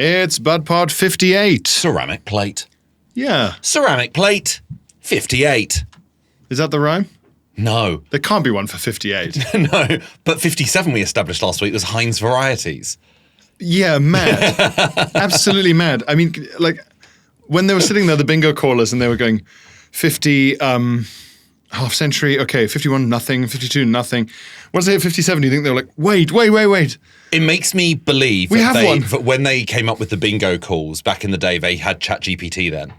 It's BudPod 58. Ceramic plate. Yeah. Ceramic plate 58. Is that the rhyme? No. There can't be one for 58. No, but 57 we established last week was Heinz Varieties. Yeah, mad. Absolutely mad. I mean, like, when they were sitting there, the bingo callers, and they were going 50, half century, okay, 51, nothing, 52, nothing. Once they hit 57, you think they were like, wait. It makes me believe that when they came up with the bingo calls back in the day, they had ChatGPT then.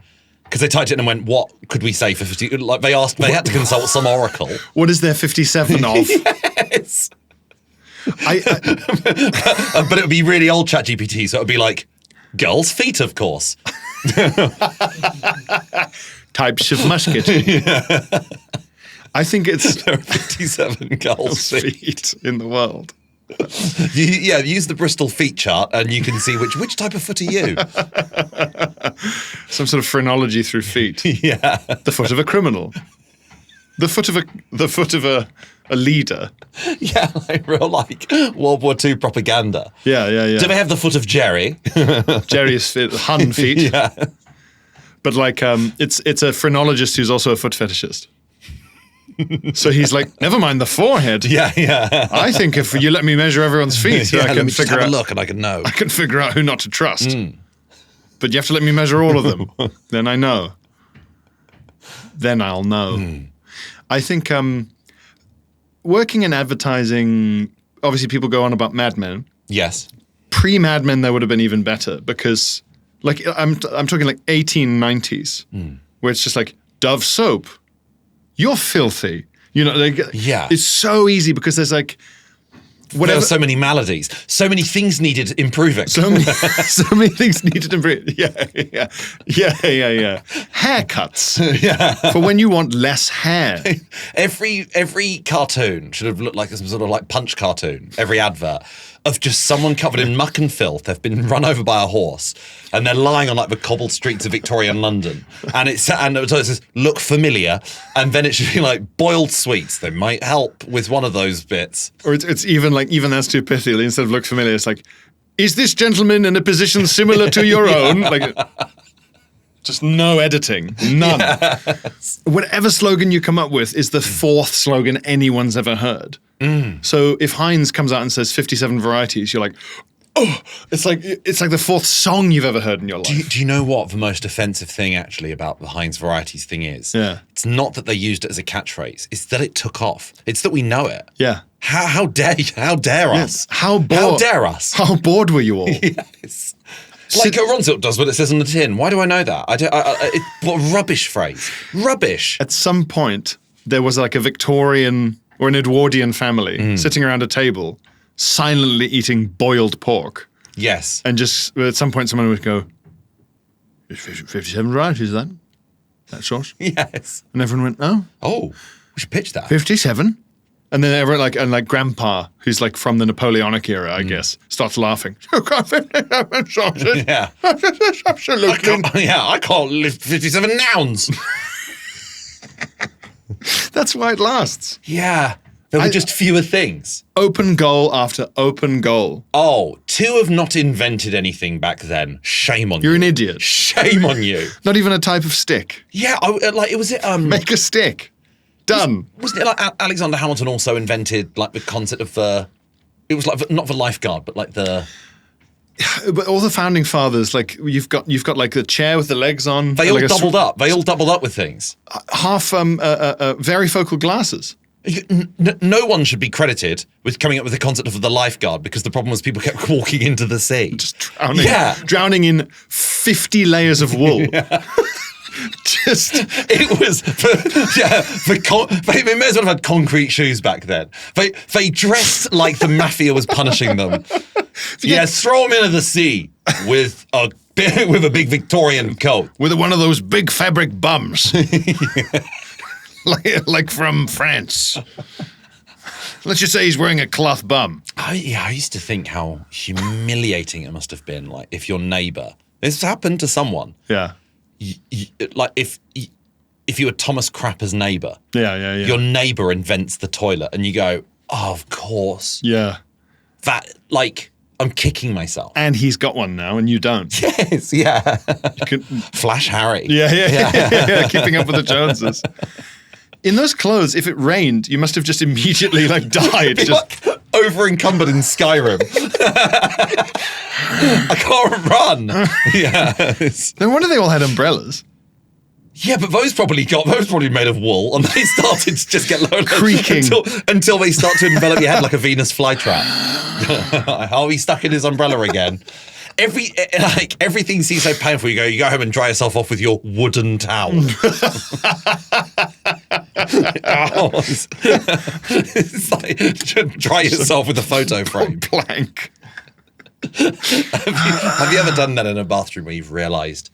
Because they typed it in and went, what could we say for 50? Like, they had to consult some oracle. What is there 57 of? Yes. But it would be really old ChatGPT, so it would be like, girls' feet, of course. Types of musket. Yeah. I think there are 57 girls' feet in the world. Use the Bristol feet chart and you can see which type of foot are you. Some sort of phrenology through feet. Yeah. The foot of a criminal. The foot of a leader. Yeah, like real World War II propaganda. Yeah. Do they have the foot of Jerry? Jerry's Hun feet. Yeah. But like it's a phrenologist who's also a foot fetishist. So he's like, never mind the forehead. Yeah. I think if you let me measure everyone's feet, I can figure out. Have a look, and I can know. I can figure out who not to trust. But you have to let me measure all of them. Then I know. Then I'll know. I think working in advertising, obviously people go on about Mad Men. Yes. Pre-Mad Men, that would have been even better because, like, I'm talking like 1890s, where it's just like Dove soap. You're filthy. You know, like, yeah. It's so easy because there's like whatever. There are so many maladies, so many things needed improving. So many things needed improving. Yeah. Haircuts. Yeah. For when you want less hair. Every cartoon should have looked like some sort of like Punch cartoon. Every advert of just someone covered in muck and filth. They've been run over by a horse, and they're lying on like the cobbled streets of Victorian London. And it says, "Look familiar," and then it should be like boiled sweets. They might help with one of those bits. Or it's even that's too pithy. Instead of "look familiar," it's like, "Is this gentleman in a position similar to your own?" Like, just no editing, none. Yes. Whatever slogan you come up with is the fourth slogan anyone's ever heard. So if Heinz comes out and says 57 varieties, you're like, oh, it's like the fourth song you've ever heard in your life. Do you know what the most offensive thing actually about the Heinz Varieties thing is? Yeah. It's not that they used it as a catchphrase. It's that it took off. It's that we know it. Yeah. How dare us? Yes. How dare us? How bored were you all? Yes. Like Ronsilk does what it says on the tin. Why do I know that? What a rubbish phrase. Rubbish. At some point, there was like a Victorian or an Edwardian family sitting around a table, silently eating boiled pork. Yes. And just at some point, someone would go, 57 varieties of that sauce? Yes. And everyone went, oh. Oh, we should pitch that. 57? And then everyone like Grandpa, who's like from the Napoleonic era, I guess, starts laughing. You got 57 sauces? Yeah. Absolutely. I can't lift 57 nouns. That's why it lasts. Yeah. There were just fewer things. Open goal after open goal. Oh, to have not invented anything back then. Shame on you. You're an idiot. Shame on you. Not even a type of stick. Yeah, Make a stick. Done. Wasn't it like Alexander Hamilton also invented like the concept of it was like not the lifeguard, but like the. But all the founding fathers, like you've got like the chair with the legs on. They all doubled up. They all doubled up with things. Half varifocal glasses. No one should be credited with coming up with the concept of the lifeguard because the problem was people kept walking into the sea. Just drowning. Yeah. Drowning in 50 layers of wool. Yeah. It was, they may as well have had concrete shoes back then. They dressed like the mafia was punishing them. Yes, throw them into the sea with a big Victorian coat. With one of those big fabric bums. like from France. Let's just say he's wearing a cloth bum. I used to think how humiliating it must have been. Like if your neighbour, this happened to someone. Yeah. Like if you were Thomas Crapper's neighbour. Yeah. Your neighbour invents the toilet, and you go, oh, of course. Yeah. That like I'm kicking myself. And he's got one now, and you don't. Yes, yeah. You can, Flash Harry. yeah. Keeping up with the Joneses. In those clothes, if it rained, you must have just immediately died. Just like over encumbered in Skyrim. I can't run. Yeah. No wonder they all had umbrellas. Yeah, but those probably made of wool, and they started to just get low creaking until they start to envelop your head like a Venus flytrap. Are we stuck in his umbrella again? Everything seems so painful. You go home and dry yourself off with your wooden towel. It's like dry yourself with a photo frame. Blank. Have you ever done that in a bathroom where you've realised,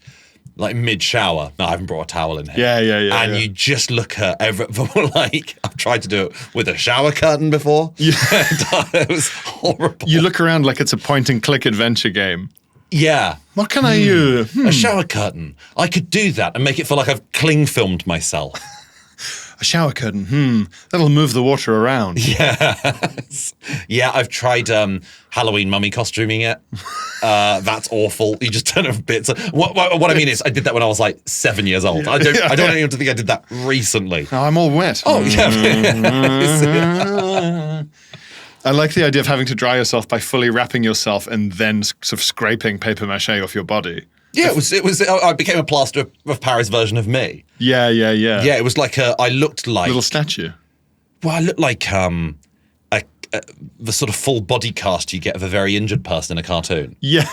like mid-shower, no, I haven't brought a towel in here. Yeah. And you just look at I've tried to do it with a shower curtain before. Yeah. It was horrible. You look around like it's a point-and-click adventure game. Yeah. What can I do? A shower curtain. I could do that and make it feel like I've cling filmed myself. A shower curtain. That'll move the water around. Yes. Yeah, I've tried Halloween mummy costuming it. That's awful. You just turn over bits. What I mean is, I did that when I was like 7 years old. I don't want anyone to think I did that recently. Oh, I'm all wet. Oh, yeah. I like the idea of having to dry yourself by fully wrapping yourself and then sort of scraping paper mache off your body. Yeah, it was. I became a plaster of Paris version of me. Yeah. Yeah, it was like I looked like little statue. Well, I looked like the sort of full body cast you get of a very injured person in a cartoon. Yeah.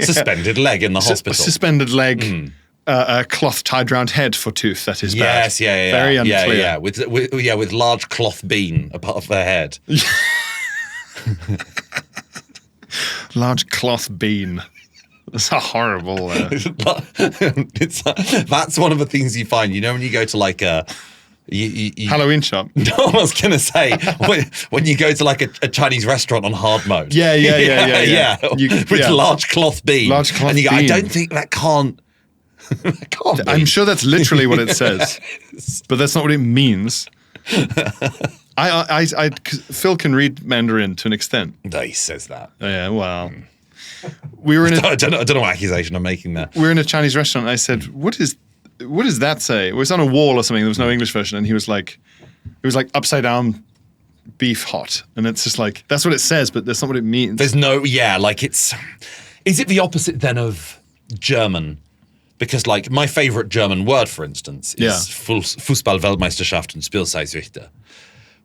Suspended leg in the hospital. Suspended leg. A cloth tied round head for tooth. That is bad. Yes, yeah. Very unclear. Yeah. With large cloth bean above their head. Large cloth bean. That's a horrible. That's one of the things you find. You know, when you go to like a Halloween shop. No, I was going to say when you go to like a Chinese restaurant on hard mode. Yeah. With large cloth bean. Large cloth and you go, bean. I don't think that can't. I'm sure that's literally what it says, but that's not what it means. Phil can read Mandarin to an extent. No, he says that. Yeah, well, we were in. I don't know what accusation I'm making there. We were in a Chinese restaurant, and I said, "What does that say?" It was on a wall or something. There was no English version, and he was like, "It was like upside down beef hot," and it's just like that's what it says, but that's not what it means. There's no, like it's. Is it the opposite then of German? Because, like, my favorite German word, for instance, is Fußball-Weltmeisterschaft und Spielzeitsrichter,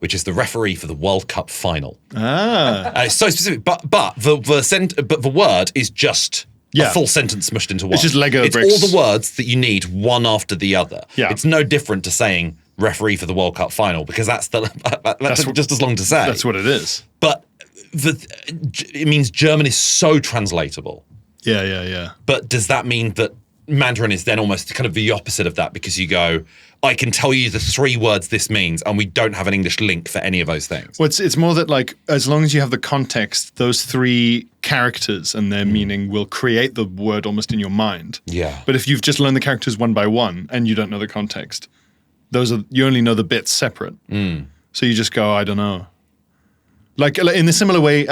which is the referee for the World Cup final. It's so specific, but the word is just a full sentence smushed into one. It's just Lego bricks. It's all the words that you need, one after the other. Yeah. It's no different to saying referee for the World Cup final, because that's just as long to say. That's what it is. But it means German is so translatable. Yeah. But does that mean that Mandarin is then almost kind of the opposite of that, because you go, I can tell you the 3 words this means, and we don't have an English link for any of those things. Well, it's more that, like, as long as you have the context, those 3 characters and their meaning will create the word almost in your mind. Yeah. But if you've just learned the characters one by one and you don't know the context, you only know the bits separate. So you just go, I don't know. Like in a similar way,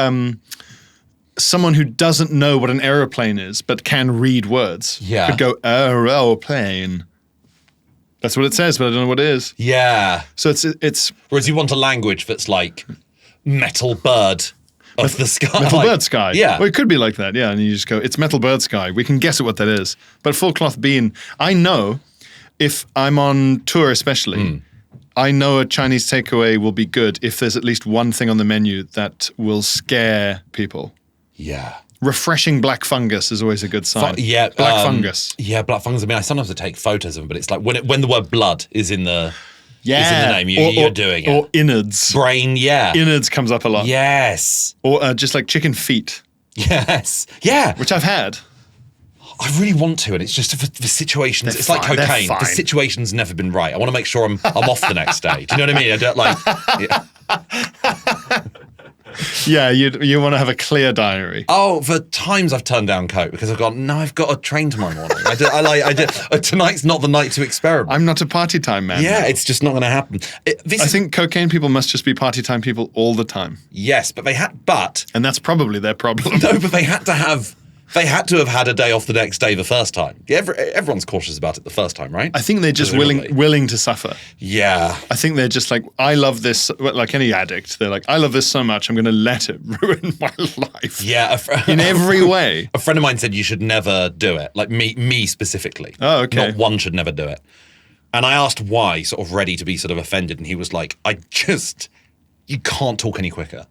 someone who doesn't know what an aeroplane is but can read words could go, aeroplane. That's what it says, but I don't know what it is. Yeah. So it's Whereas you want a language that's like metal bird of the sky. Metal bird sky. Yeah. Well, it could be like that, yeah. And you just go, it's metal bird sky. We can guess at what that is. But full cloth bean, I know if I'm on tour especially, I know a Chinese takeaway will be good if there's at least one thing on the menu that will scare people. Yeah. Refreshing black fungus is always a good sign. Black fungus. Yeah, black fungus. I mean, I sometimes have to take photos of them, but it's like when the word blood is in the name, you're doing it. Or innards. Brain, yeah. Innards comes up a lot. Yes. Or just like chicken feet. Yes. Yeah. Which I've had. I really want to, and it's just for the situations. It's like cocaine. The situation's never been right. I want to make sure I'm off the next day. Do you know what I mean? I don't like. Yeah, you want to have a clear diary. Oh, for times I've turned down coke because I've gone, no, I've got a train tomorrow morning. Tonight's not the night to experiment. I'm not a party time man. Yeah, it's just not going to happen. I think cocaine people must just be party time people all the time. Yes, but and that's probably their problem. No, but they had to have had a day off the next day the first time. Everyone's cautious about it the first time, right? I think they're just willing to suffer. Yeah. I think they're just like, I love this, like any addict. They're like, I love this so much, I'm going to let it ruin my life. Yeah. In every way. A friend of mine said you should never do it. Like me specifically. Oh, okay. Not one should never do it. And I asked why, sort of ready to be sort of offended. And he was like, you can't talk any quicker.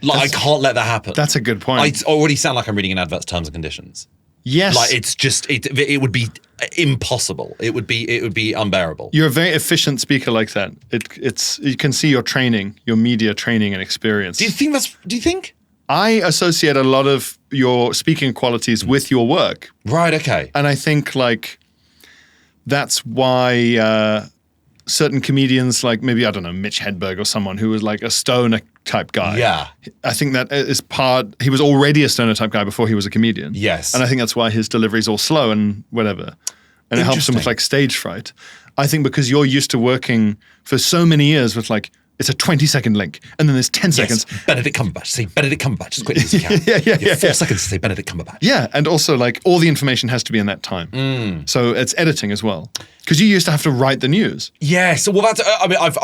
I can't let that happen. That's a good point. I already sound like I'm reading an advert's terms and conditions. Yes. Like it's just it would be impossible. It would be unbearable. You're a very efficient speaker like that. It's you can see your training, your media training and experience. Do you think? I associate a lot of your speaking qualities with your work. Right, okay. And I think like that's why certain comedians, like maybe, I don't know, Mitch Hedberg or someone who was like a stoner type guy. Yeah. I think that is he was already a stoner type guy before he was a comedian. Yes. And I think that's why his delivery's all slow and whatever. And it helps him with like stage fright. I think because you're used to working for so many years with like, it's a 20-second link, and then there's 10 seconds. Benedict Cumberbatch. Say Benedict Cumberbatch as quickly as you can. Yeah. 4 seconds to say Benedict Cumberbatch. Yeah, and also like all the information has to be in that time. So it's editing as well. Because you used to have to write the news. Yes. Well, that's. I mean, I've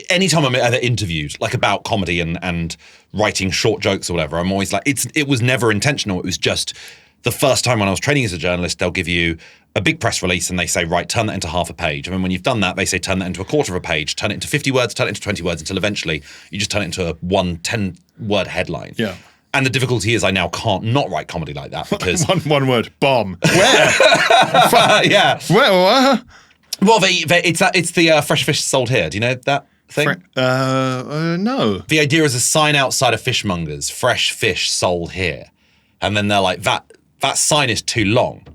anytime I'm either interviewed like about comedy and writing short jokes or whatever, I'm always like, it was never intentional. It was just the first time when I was training as a journalist, they'll give you a big press release and they say, right, turn that into half a page. And then when you've done that, they say, turn that into a quarter of a page, turn it into 50 words, turn it into 20 words, until eventually you just turn it into a 10-word headline. Yeah. And the difficulty is I now can't not write comedy like that because... one word, bomb. Where? Yeah. Where? Well, it's the fresh fish sold here. Do you know that thing? No. The idea is a sign outside of fishmongers, fresh fish sold here. And then they're like, that sign is too long.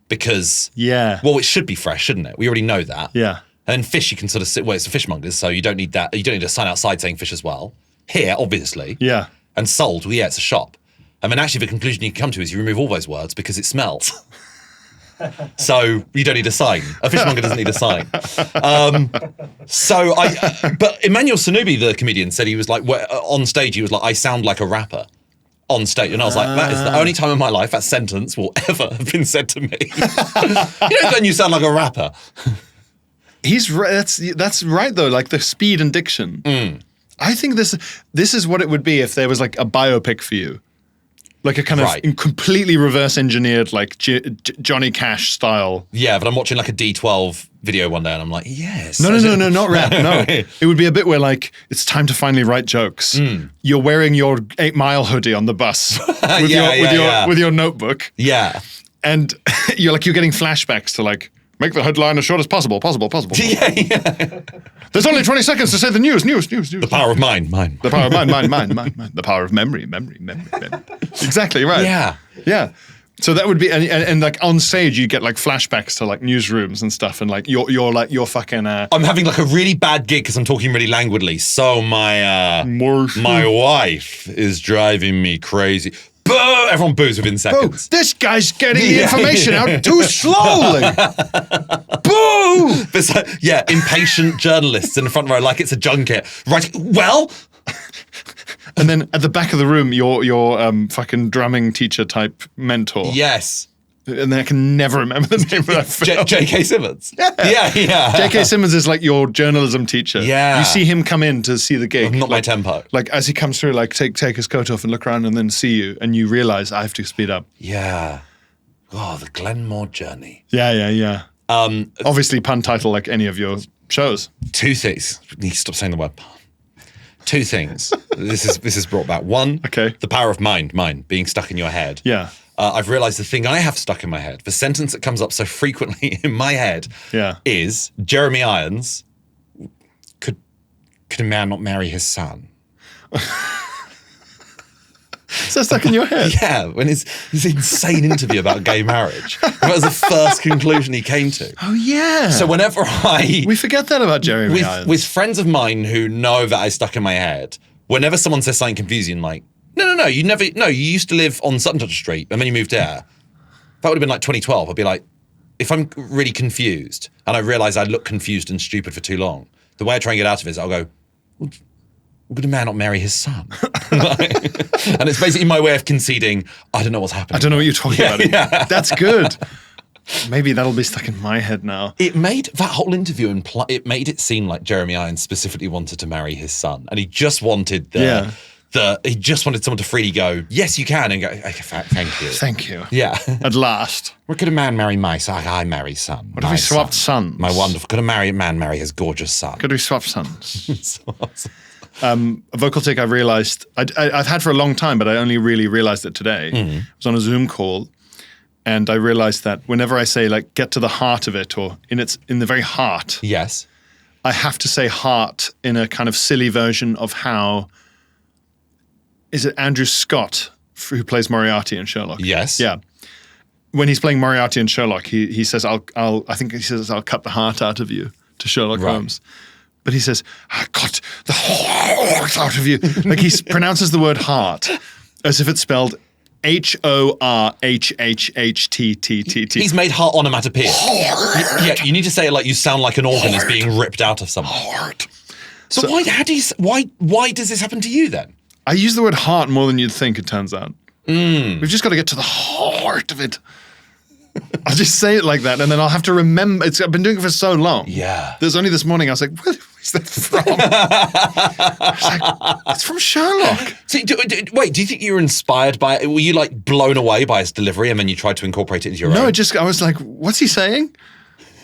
Because, well, it should be fresh, shouldn't it? We already know that. Yeah. And then fish, you can sort of sit, well, it's a fishmongers, so you don't need that. You don't need a sign outside saying fish as well. Here, obviously. Yeah. And sold, well, yeah, it's a shop. And then actually the conclusion you come to is you remove all those words because it smells. So you don't need a sign. A fishmonger doesn't need a sign. But Emmanuel Sanubi, the comedian, said he was like, on stage, he was like, I sound like a rapper. On stage, and I was like, that is the only time in my life that sentence will ever have been said to me. Then you sound like a rapper. He's right. That's right though. Like the speed and diction. I think this is what it would be if there was like a biopic for you, like a kind of completely reverse engineered like Johnny Cash style. Yeah, but I'm watching like a D12 video one day, and I'm like, yes. No, not rap. No, it would be a bit where like it's time to finally write jokes. You're wearing your 8 Mile hoodie on the bus with your notebook. Yeah, and you're getting flashbacks to like make the headline as short as possible. Yeah. There's only 20 seconds to say the news. The power of mind. The power of mind. The power of memory. Exactly right. Yeah. So that would be, and like on stage, you get like flashbacks to like newsrooms and stuff, and like you're fucking. I'm having like a really bad gig because I'm talking really languidly. So my wife is driving me crazy. Boo! Everyone boos within seconds. Boo! This guy's getting the information out too slowly. Boo! There's impatient journalists in the front row, like it's a junket. Right? Well. And then at the back of the room, your fucking drumming teacher type mentor. Yes. And then I can never remember the name of that film. J.K. Simmons. Yeah. J.K. Simmons is like your journalism teacher. Yeah. You see him come in to see the gig. Not my tempo. Like as he comes through, like take his coat off and look around and then see you, and you realize I have to speed up. Yeah. Oh, the Glenmore journey. Yeah. Obviously pun title like any of your shows. 2 things. You need to stop saying the word pun. 2 things. This is brought back. 1, the power of mind being stuck in your head. Yeah. I've realized the thing I have stuck in my head, the sentence that comes up so frequently in my head is Jeremy Irons, could a man not marry his son? So stuck in your head? Yeah, when his insane interview about gay marriage. That was the first conclusion he came to. Oh, yeah. So whenever we forget that about Jeremy Irons. With friends of mine who know that I stuck in my head, whenever someone says something confusing, like, no, you used to live on such and such a street, and then you moved there. That would have been like 2012. I'd be like, if I'm really confused, and I realise I look confused and stupid for too long, the way I try and get out of it is I'll go, would a man not marry his son? And it's basically my way of conceding, I don't know what's happening. I don't know what you're talking about. Yeah. That's good. Maybe that'll be stuck in my head now. It made that whole interview, it made it seem like Jeremy Irons specifically wanted to marry his son. And he just wanted he just wanted someone to freely go, yes, you can, and go, okay, thank you. Thank you. Yeah. At last. What could a man marry my son? I marry son. What if we swapped sons? My wonderful. Could a man marry his gorgeous son? Could we swap sons? A vocal tick I realized, I've had for a long time, but I only really realized it today. I was on a Zoom call, and I realized that whenever I say, like, get to the heart of it, or in the very heart, yes, I have to say heart in a kind of silly version of how, is it Andrew Scott who plays Moriarty in Sherlock? Yes. Yeah. When he's playing Moriarty in Sherlock, he says, I think he says, I'll cut the heart out of you to Sherlock Holmes. But he says, I cut the heart out of you. Like, he pronounces the word heart as if it's spelled HORHHHTTT. He's made heart onomatopoeia. Yeah, you need to say it like you sound like an organ is being ripped out of someone. Heart. So why does this happen to you then? I use the word heart more than you'd think, it turns out. We've just got to get to the heart of it. I'll just say it like that, and then I'll have to remember. I've been doing it for so long. Yeah. There's only this morning I was like, where's that from? I was like, it's from Sherlock. So, wait, do you think you were inspired by it? Were you like blown away by his delivery and then you tried to incorporate it into your own? No, I was like, what's he saying?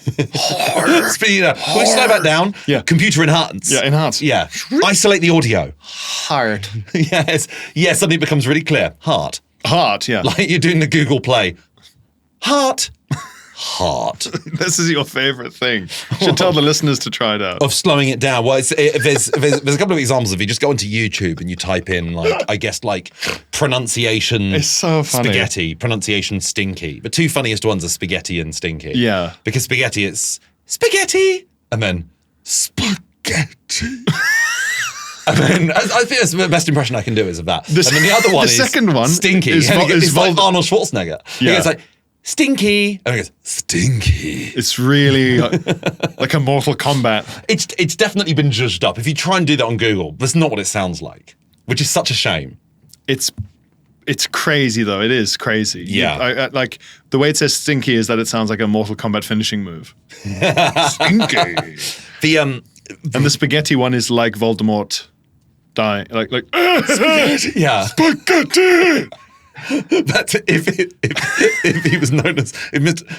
Speaking of, can we slow that down? Yeah. Computer enhance. Yeah, enhance. Yeah. Isolate the audio. Heart. Yes. Yeah, suddenly it becomes really clear. Heart. Heart, yeah. Like you're doing the Google Play. Heart. Heart. This is your favorite thing. You should tell the listeners to try it out. Of slowing it down. Well, there's a couple of examples. If you just go onto YouTube and you type in, like, I guess, like, pronunciation it's so funny. spaghetti, pronunciation stinky. The two funniest ones are spaghetti and stinky. Yeah. Because spaghetti, it's spaghetti, and then spaghetti. And then I think that's the best impression I can do is of that. And then the other one is second one stinky. is it's like Arnold Schwarzenegger. Yeah. He goes like, stinky. And he goes, stinky. It's really like a Mortal Kombat. It's definitely been judged up. If you try and do that on Google, that's not what it sounds like, which is such a shame. It's crazy, though. It is crazy. Yeah. I like, the way it says stinky is that it sounds like a Mortal Kombat finishing move. Stinky. And the spaghetti one is like Voldemort die. Like spaghetti. Yeah. Spaghetti. That's if he was known as,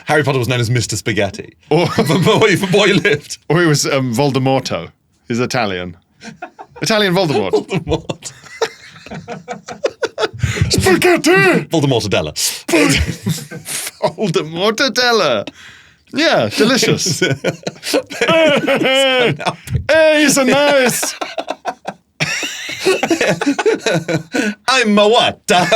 Harry Potter was known as Mr. Spaghetti. Or for boy lived. Or he was Voldemorto. He's Italian. Italian Voldemort. Voldemort. Spaghetti! Voldemortadella. Voldemortadella. Yeah, delicious. Hey, so nice. I'm a what? That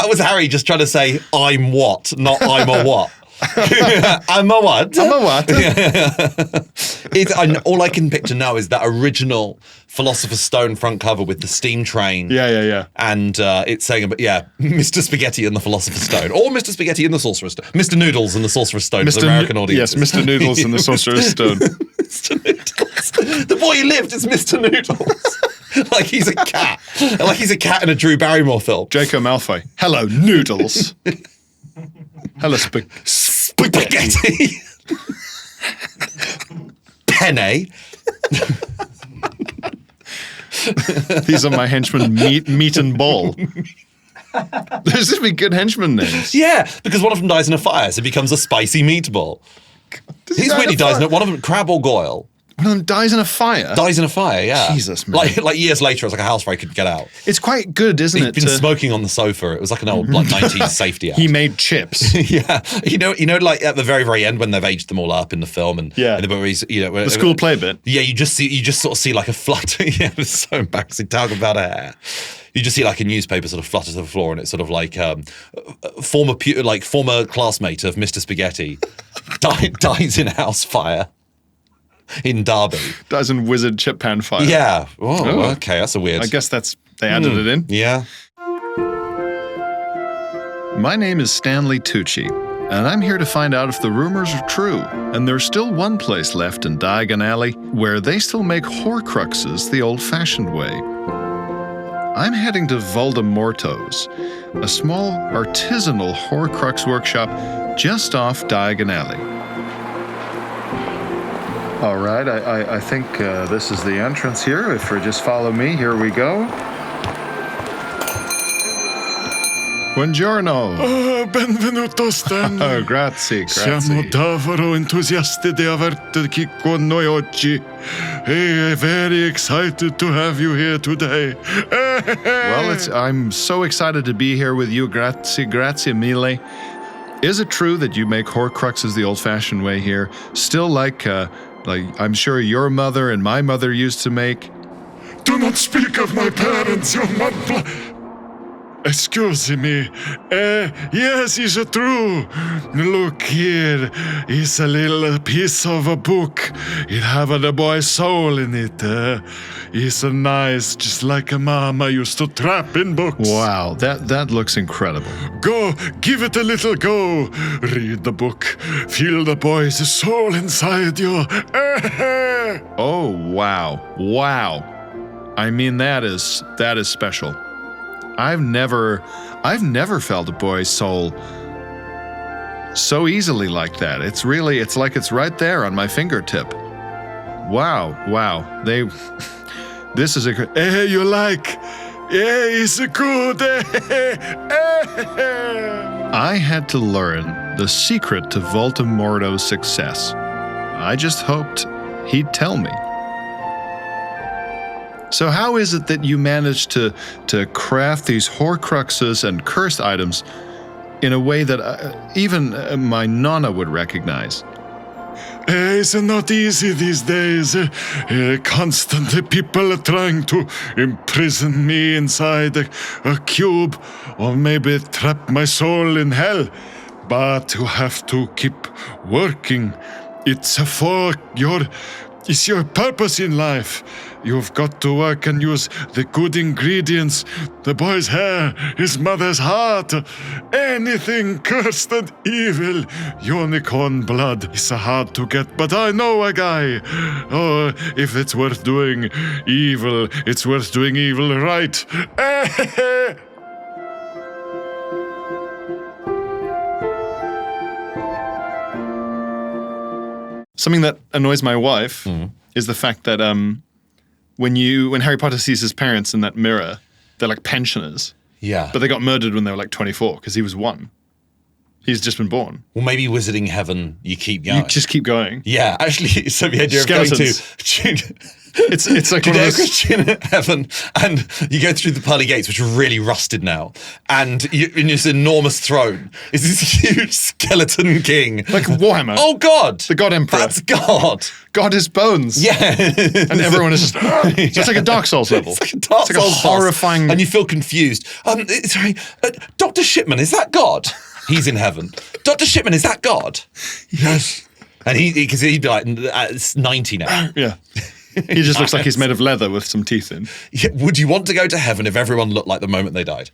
was Harry just trying to say I'm what, not I'm a what. I'm a what? I'm a what? All I can picture now is that original Philosopher's Stone front cover with the steam train. Yeah. And it's saying, Mr. Spaghetti and the Philosopher's Stone, or Mr. Spaghetti and the Sorcerer's Stone, Mr. Noodles and the Sorcerer's Stone for the American audience. Yes, Mr. Noodles and the Sorcerer's Stone. Mr. Noodles. The boy who lived is Mr. Noodles. Like he's a cat. Like he's a cat in a Drew Barrymore film. Draco Malfoy. Hello, Noodles. Hello, spaghetti. Penne. These are my henchmen, meat and ball. Those would be good henchman names. Yeah, because one of them dies in a fire, so it becomes a spicy meatball. He's really dies in it. One of them, crab or goyle. One of them dies in a fire? Dies in a fire, yeah. Jesus, man. Like years later, it's like a house fire couldn't get out. It's quite good, isn't it? He'd been smoking on the sofa. It was like an old 90s safety act. He made chips. Yeah. You know, like at the very, very end when they've aged them all up in the film and the school play bit. Yeah, you just sort of see like a flutter. Yeah, it's so embarrassing. Talk about hair. You just see like a newspaper sort of flutter to the floor, and it's sort of like former classmate of Mr. Spaghetti dies in a house fire. in Derby. Dies in wizard chip pan fire. Yeah. Oh, okay. That's a weird. I guess they added it in. Yeah. My name is Stanley Tucci, and I'm here to find out if the rumors are true. And there's still one place left in Diagon Alley where they still make Horcruxes the old-fashioned way. I'm heading to Voldemorto's, a small artisanal Horcrux workshop just off Diagon Alley. All right, I think this is the entrance here. If you just follow me, here we go. Buongiorno. Benvenuto Stanley. Oh, grazie. Siamo davvero entusiasti di averti qui con noi oggi. Hey, very excited to have you here today. Well, I'm so excited to be here with you. Grazie mille. Is it true that you make Horcruxes the old-fashioned way here? Still like I'm sure your mother and my mother used to make? Do not speak of my parents, your mother. Excuse me. Yes, it's true. Look here. It's a little piece of a book. It have a boy's soul in it. It's nice, just like a mama used to trap in books. Wow, that looks incredible. Go, give it a little go. Read the book. Feel the boy's soul inside you. Oh, wow. Wow. I mean, that is special. I've never felt a boy's soul so easily like that. It's like it's right there on my fingertip. Wow. This is you like? It's good. I had to learn the secret to Voldemorto's success. I just hoped he'd tell me. So how is it that you managed to craft these Horcruxes and cursed items in a way that even my nonna would recognize? It's not easy these days. Constantly people are trying to imprison me inside a cube or maybe trap my soul in hell. But you have to keep working. It's your purpose in life. You've got to work and use the good ingredients. The boy's hair, his mother's heart, anything cursed and evil. Unicorn blood is hard to get, but I know a guy. Oh, if it's worth doing evil, it's worth doing evil right. Something that annoys my wife is the fact that when Harry Potter sees his parents in that mirror, they're like pensioners. Yeah. But they got murdered when they were like 24 because he was 1. He's just been born. Well, maybe Wizarding Heaven, you keep going. You just keep going. Yeah, actually, so the idea of going to... It's like one of those... Christian Heaven, and you go through the pearly gates, which are really rusted now, and in this enormous throne is this huge skeleton king. Like Warhammer. Oh, God! The God Emperor. That's God! God is bones. Yeah. And everyone is just... So it's like a Dark Souls level. It's like a Dark Souls boss. Horrifying... And you feel confused. Sorry, Dr. Shipman, is that God? He's in heaven. Dr. Shipman, is that God? Yes. And because he'd be like 90 now. Yeah. He just looks like he's made of leather with some teeth in. Yeah, would you want to go to heaven if everyone looked like the moment they died?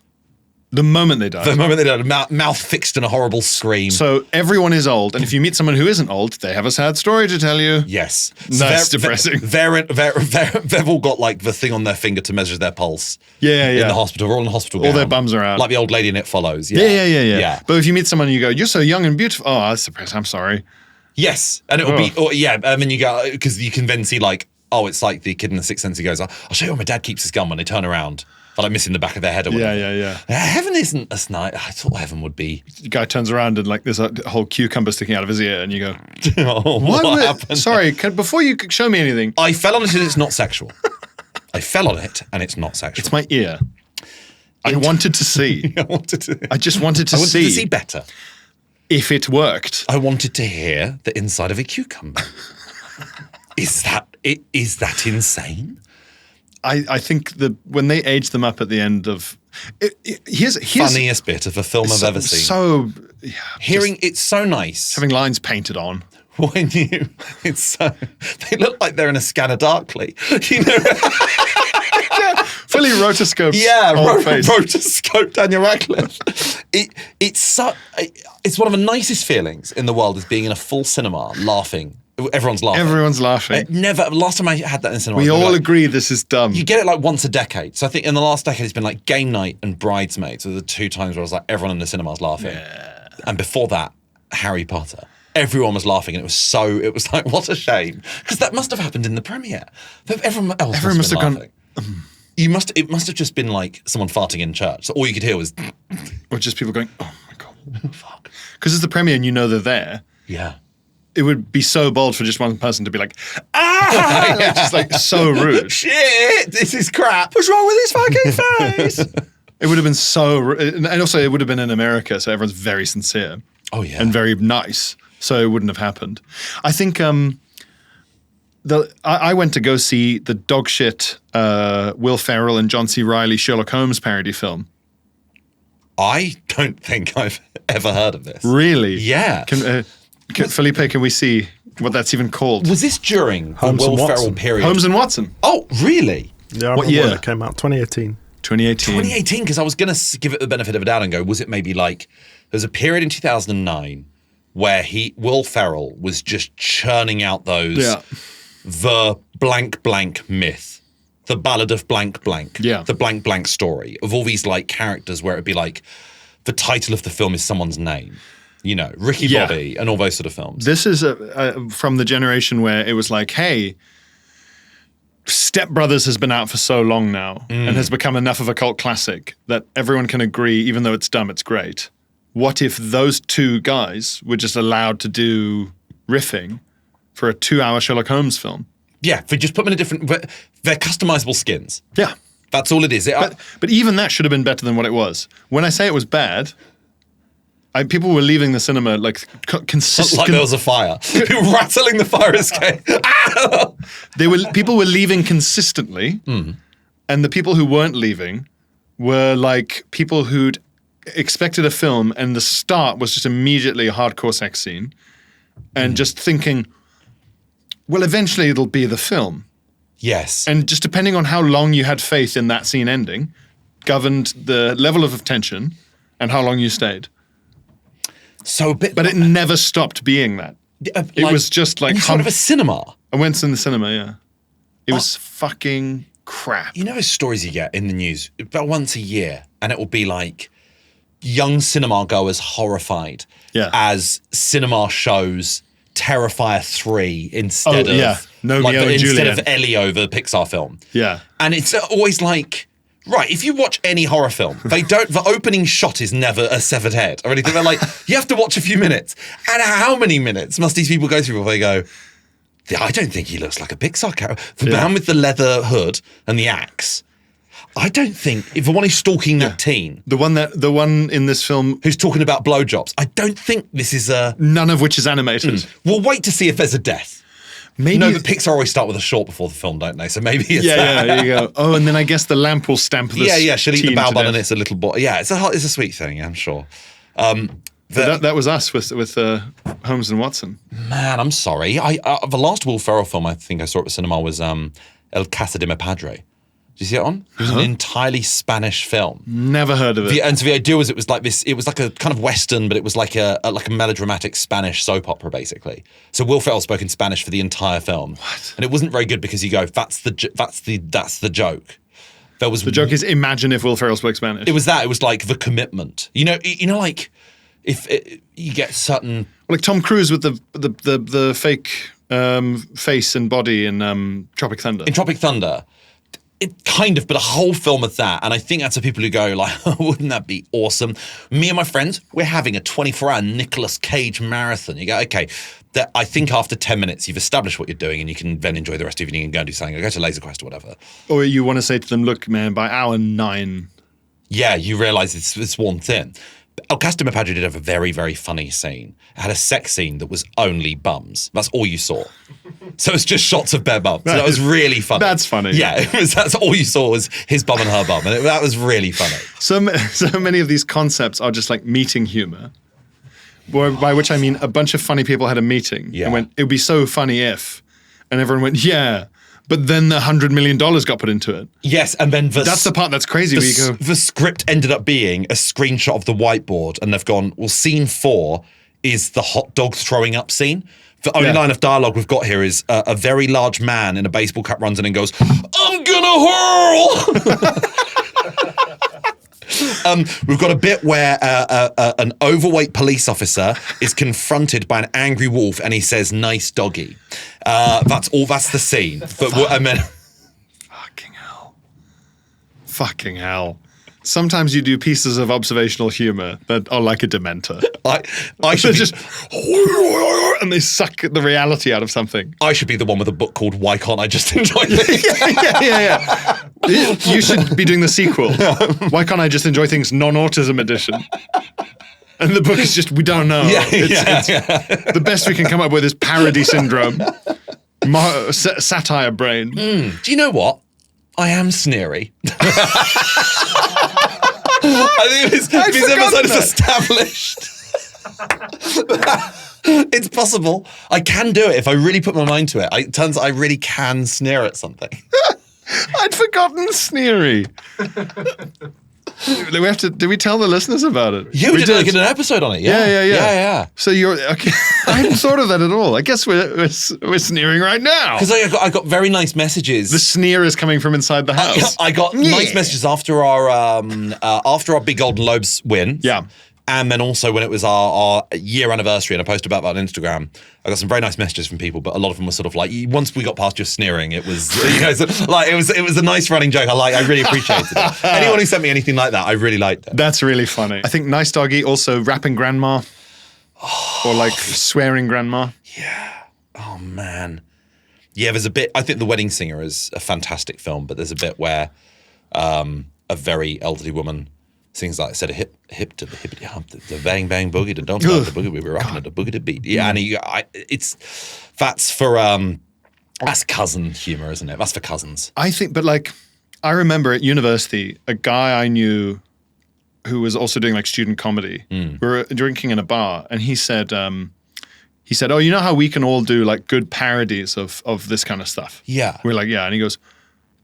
The moment they died. The moment they died, mouth fixed in a horrible scream. So everyone is old, and if you meet someone who isn't old, they have a sad story to tell you. Yes. That's depressing. They've all got like the thing on their finger to measure their pulse. Yeah. In the hospital. We're all in the hospital All gown. their bums are out. Like the old lady in It Follows. Yeah. But if you meet someone and you go, you're so young and beautiful. Oh, that's depressing. I'm sorry. Yes. And it'll be, and then you go, because you can then see like, oh, it's like the kid in The Sixth Sense who goes, I'll show you where my dad keeps his gun when they turn around. But like missing the back of their head or whatever. Yeah. Heaven isn't as nice. I thought heaven would be. The guy turns around and like there's a whole cucumber sticking out of his ear and you go, what happened? Sorry, before you show me anything. I fell on it and it's not sexual. I fell on it and it's not sexual. It's my ear. I wanted to see. I just wanted to see. I wanted to see better. If it worked. I wanted to hear the inside of a cucumber. Is that insane? I think when they age them up at the end of here's funniest bit of a film I've ever seen. So hearing it's so nice having lines painted on. it's so, they look like they're in a scanner darkly, you know. Fully rotoscoped. Yeah, face. rotoscope Daniel Radcliffe. It's one of the nicest feelings in the world is being in a full cinema laughing. Everyone's laughing. Everyone's laughing. Last time I had that in cinema, we all agree this is dumb. You get it like once a decade. So I think in the last decade it's been like Game Night and Bridesmaids are the 2 times where I was like everyone in the cinema's laughing. Yeah. And before that, Harry Potter. Everyone was laughing and it was like, what a shame. Because that must have happened in the premiere. Everyone else must have gone. It must have just been like someone farting in church. So all you could hear was, or just people going, "Oh my god, fuck!" Because it's the premiere and you know they're there. Yeah, it would be so bold for just one person to be like, "Ah!" Like, just like so rude. Shit, this is crap. What's wrong with this fucking face? It would have been so, and also it would have been in America, so everyone's very sincere. Oh yeah, and very nice, so it wouldn't have happened. I think. I went to go see the dogshit Will Ferrell and John C. Reilly Sherlock Holmes parody film. I don't think I've ever heard of this. Really? Yeah. Felipe, can we see what that's even called? Was this during the Will Ferrell period? Holmes and Watson. Oh, really? Yeah, what year it came out? 2018. 2018, because I was going to give it the benefit of a doubt and go, was it maybe like, there's a period in 2009 where Will Ferrell was just churning out those... Yeah. The blank blank myth, the ballad of blank blank, the blank blank story of all these like characters where it'd be like the title of the film is someone's name, you know, Ricky Bobby and all those sort of films. This is from the generation where it was like, hey, Step Brothers has been out for so long now and has become enough of a cult classic that everyone can agree, even though it's dumb, it's great. What if those 2 guys were just allowed to do riffing for a 2-hour Sherlock Holmes film? Yeah, for just put them in a different... They're customizable skins. Yeah. That's all it is. But even that should have been better than what it was. When I say it was bad, people were leaving the cinema like consistent... Like there was a fire. People rattling the fire escape. People were leaving consistently, and the people who weren't leaving were like people who'd expected a film and the start was just immediately a hardcore sex scene and just thinking... Well, eventually it'll be the film. Yes. And just depending on how long you had faith in that scene ending, governed the level of tension and how long you stayed. But it never stopped being that. It was just like... In sort of a cinema. I went in the cinema, yeah. It was fucking crap. You know those stories you get in the news about once a year, and it will be like young cinema goers horrified as cinema shows... Terrifier 3 instead of Elio, the Pixar film. Yeah. And it's always like, right, if you watch any horror film, the opening shot is never a severed head or anything. They're like, you have to watch a few minutes. And how many minutes must these people go through before they go, I don't think he looks like a Pixar character. The man with the leather hood and the axe. I don't think if the one who's stalking that teen, the one in this film who's talking about blowjobs, I don't think this is none of which is animated. We'll wait to see if there's a death. Maybe no, but Pixar always start with a short before the film, don't they? So maybe it's there you go. Oh, and then I guess the lamp will stamp the she'll eat the bao bun and it's a little boy. Yeah, it's a sweet thing, I'm sure. That was us with Holmes and Watson. Man, I'm sorry. The last Will Ferrell film I think I saw at the cinema was El Casa de Mi Padre. Did you see that one? It was an entirely Spanish film. Never heard of it. And so the idea was it was like this. It was like a kind of Western, but it was like a melodramatic Spanish soap opera, basically. So Will Ferrell spoke in Spanish for the entire film, and it wasn't very good because you go, that's the joke. The joke is imagine if Will Ferrell spoke Spanish. It was that. It was like the commitment. You know, like if you get certain like Tom Cruise with the fake face and body in Tropic Thunder. In Tropic Thunder. It kind of, but a whole film of that. And I think that's for people who go like, oh, wouldn't that be awesome? Me and my friends, we're having a 24-hour Nicolas Cage marathon. You go, okay, I think after 10 minutes, you've established what you're doing and you can then enjoy the rest of the evening and go and do something. Or go to Laser Quest or whatever. Or you want to say to them, look, man, by hour 9. Yeah, you realise it's worn thin. El Casa de Mi Padre did have a very, very funny scene. It had a sex scene that was only bums. That's all you saw. So it's just shots of bare bums. So that was really funny. That's funny. Yeah, that's all you saw was his bum and her bum. And that was really funny. So many of these concepts are just like meeting humor. by which I mean a bunch of funny people had a meeting and went, it would be so funny if, and everyone went, yeah. But then the $100 million got put into it. Yes, and then that's the part that's crazy. The script ended up being a screenshot of the whiteboard, and they've gone, well, scene 4 is the hot dog throwing up scene. The only line of dialogue we've got here is a very large man in a baseball cap runs in and goes, I'm gonna hurl! We've got a bit where an overweight police officer is confronted by an angry wolf and he says, nice doggy. That's the scene. And then... Fucking hell. Sometimes you do pieces of observational humor that are like a dementor. I should just... and they suck the reality out of something. I should be the one with a book called Why Can't I Just Enjoy Things? yeah. You should be doing the sequel. Why Can't I Just Enjoy Things non-autism edition? And the book is just, we don't know. The best we can come up with is parody syndrome. Satire brain. Do you know what? I am sneery. I think this episode is established. It's possible. I can do it if I really put my mind to it. It turns out I really can sneer at something. I'd forgotten sneery. Did we tell the listeners about it? Yeah, we did like an episode on it. Yeah. So you're okay. I hadn't thought of that at all. I guess we're sneering right now. Because I got very nice messages. The sneer is coming from inside the house. I got nice messages after our Big Golden Lobes win. Yeah. And then also when it was our year anniversary, and I posted about that on Instagram, I got some very nice messages from people, but a lot of them were sort of like, once we got past just sneering, it was, it was a nice running joke. I really appreciated it. Anyone who sent me anything like that, I really liked it. That's really funny. I think Nice Doggy, also rapping grandma, or like swearing grandma. Yeah. Oh man. Yeah, there's a bit, I think The Wedding Singer is a fantastic film, but there's a bit where a very elderly woman sings like, said a hip to the hippity hump, the bang bang boogie, the don't stop the boogie, we were rocking at the boogie to beat. Yeah, and that's cousin humor, isn't it? That's for cousins. I think, but like, I remember at university, a guy I knew who was also doing like student comedy. We were drinking in a bar, and he said, oh, you know how we can all do like good parodies of this kind of stuff? Yeah. We're like, yeah. And he goes,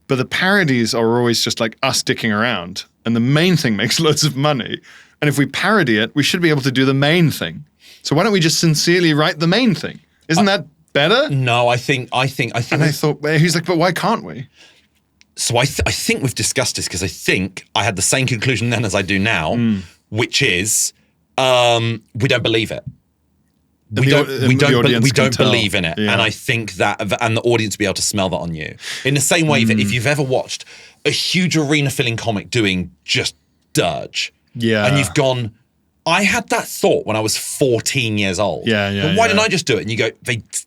but the parodies are always just like us dicking around. And the main thing makes loads of money. And if we parody it, we should be able to do the main thing. So why don't we just sincerely write the main thing? Isn't that better? No, I think. And I thought, he's like, but why can't we? So I think we've discussed this because I think I had the same conclusion then as I do now, which is we don't believe it. We don't believe in it. Yeah. And I think that, and the audience will be able to smell that on you. In the same way that if you've ever watched a huge arena-filling comic doing just dirge, and you've gone, I had that thought when I was 14 years old. But why didn't I just do it? And you go,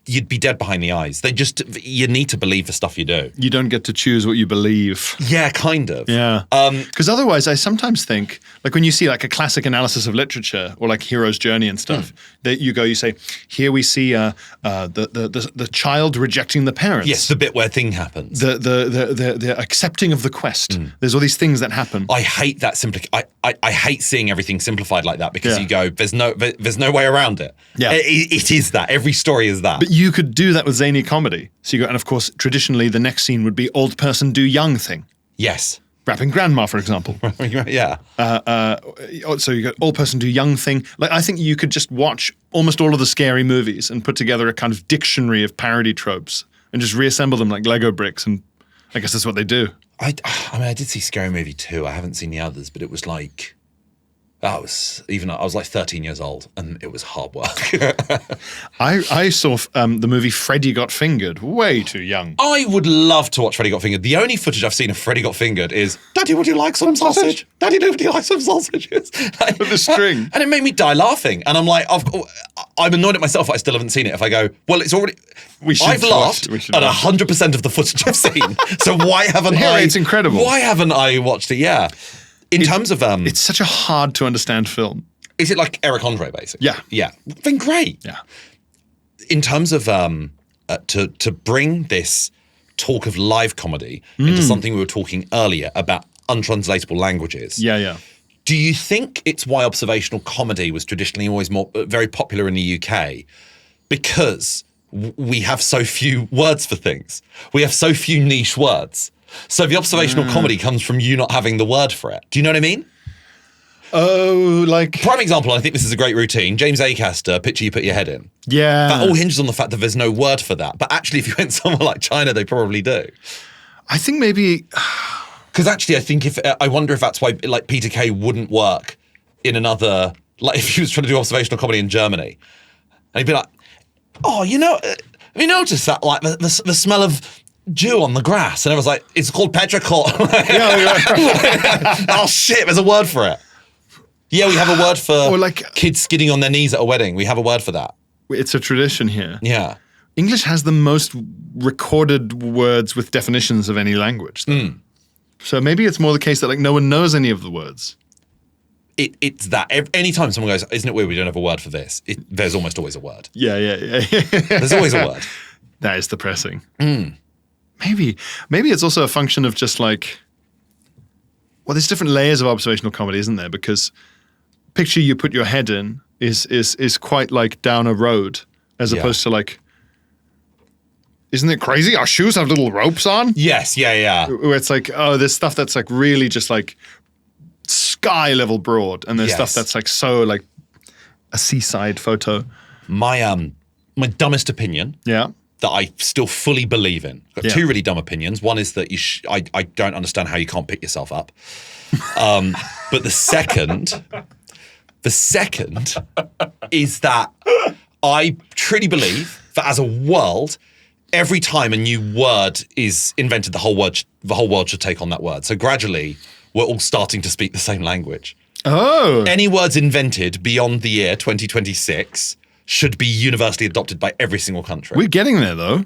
you'd be dead behind the eyes. You need to believe the stuff you do. You don't get to choose what you believe. Yeah, kind of. Yeah. Because otherwise, I sometimes think, like when you see like a classic analysis of literature or like Hero's Journey and stuff, that you say, here we see the child rejecting the parents. Yes, the bit where thing happens. The accepting of the quest. There's all these things that happen. I hate that I hate seeing everything simplified like that because you go, there's no way around it. Yeah. It is that. Every story is that. But you could do that with zany comedy. So you go, and of course, traditionally, the next scene would be old person do young thing. Yes. Rapping grandma, for example. Yeah. So you go old person do young thing. Like I think you could just watch almost all of the scary movies and put together a kind of dictionary of parody tropes and just reassemble them like Lego bricks. And I guess that's what they do. I did see Scary Movie 2. I haven't seen the others, but it was like, I was like 13 years old, and it was hard work. I saw the movie Freddy Got Fingered way too young. I would love to watch Freddy Got Fingered. The only footage I've seen of Freddy Got Fingered is, Daddy, would you like some sausage? Daddy, would you like some sausages? Like, with the string. And it made me die laughing. And I'm like, I'm annoyed at myself that I still haven't seen it. If I go, well, it's already... I've laughed at 100% of the footage I've seen. So why haven't It's incredible. Why haven't I watched it? Yeah. In terms of... it's such a hard to understand film. Is it like Eric Andre, basically? Yeah. Yeah. Then great. Yeah. In terms of to bring this talk of live comedy into something we were talking earlier about untranslatable languages. Yeah. Do you think it's why observational comedy was traditionally always very popular in the UK? Because we have so few words for things. We have so few niche words. So the observational comedy comes from you not having the word for it. Do you know what I mean? Oh, like... Prime example, I think this is a great routine. James Acaster, picture you put your head in. Yeah. That all hinges on the fact that there's no word for that. But actually, if you went somewhere like China, they probably do. I think maybe... Because actually, I think I wonder if that's why like Peter Kay wouldn't work in another... Like if he was trying to do observational comedy in Germany. And he'd be like, oh, you know, have you noticed that, like, the smell of dew on the grass? And everyone's like, it's called petrichor. Oh, shit, there's a word for it. Yeah, we have a word for or like, kids skidding on their knees at a wedding. We have a word for that. It's a tradition here. Yeah. English has the most recorded words with definitions of any language. So maybe it's more the case that like no one knows any of the words. It's that. Anytime someone goes, isn't it weird we don't have a word for this? There's almost always a word. Yeah. There's always a word. That is depressing. Maybe it's also a function of just like, well, there's different layers of observational comedy, isn't there? Because picture you put your head in is quite like down a road as opposed to like, isn't it crazy? Our shoes have little ropes on. Yes, yeah. Where it's like, oh, there's stuff that's like really just like sky level broad, and there's stuff that's like so like a seaside photo. My dumbest opinion. Yeah. That I still fully believe in. I've got two really dumb opinions. One is that I don't understand how you can't pick yourself up. But the second is that I truly believe that as a world, every time a new word is invented, the whole world should take on that word. So gradually, we're all starting to speak the same language. Oh. Any words invented beyond the year 2026 should be universally adopted by every single country. We're getting there, though.